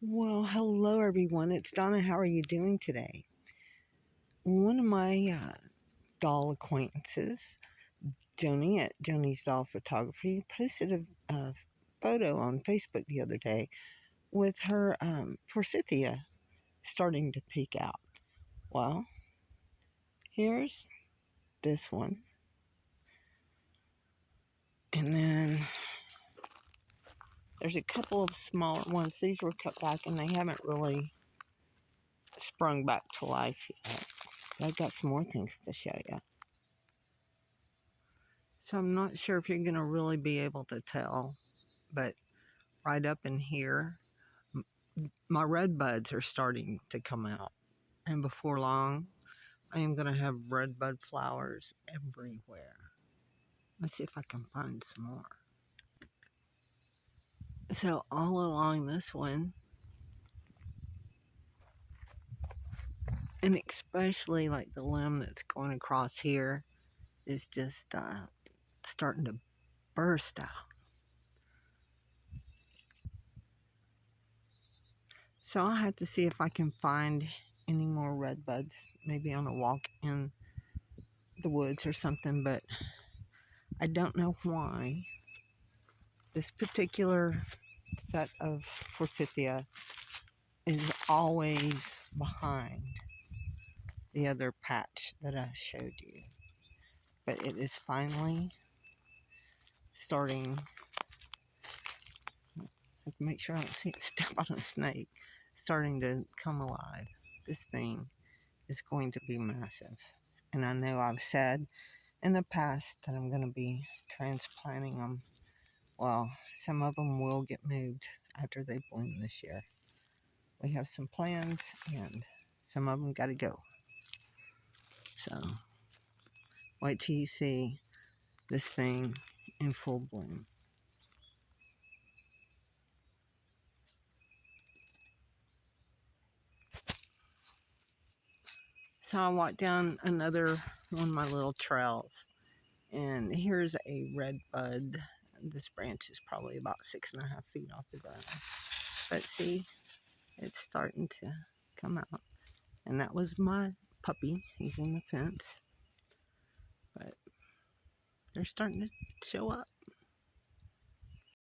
Well, hello everyone. It's Donna. How are you doing today? One of my doll acquaintances, Joni at Joni's Doll Photography, posted a photo on Facebook the other day with her Forsythia starting to peek out. Well, here's this one. And then there's a couple of smaller ones. These were cut back and they haven't really sprung back to life yet. I've got some more things to show you. So I'm not sure if you're going to really be able to tell, but right up in here, my redbuds are starting to come out. And before long, I am going to have redbud flowers everywhere. Let's see if I can find some more. So all along this one, and especially like the limb that's going across here, is just starting to burst out. So I'll have to see if I can find any more redbuds, maybe on a walk in the woods or something, but I don't know why this particular set of Forsythia is always behind the other patch that I showed you. But it is finally starting. I have to make sure I don't step on a snake. Starting to come alive. This thing is going to be massive. And I know I've said in the past that I'm going to be transplanting them. Well, some of them will get moved after they bloom this year. We have some plans, and some of them got to go. So, wait till you see this thing in full bloom. So, I walked down another one of my little trails, and here's a red bud. This branch is probably about 6.5 feet off the ground. But see, it's starting to come out. And that was my puppy. He's in the fence. But they're starting to show up.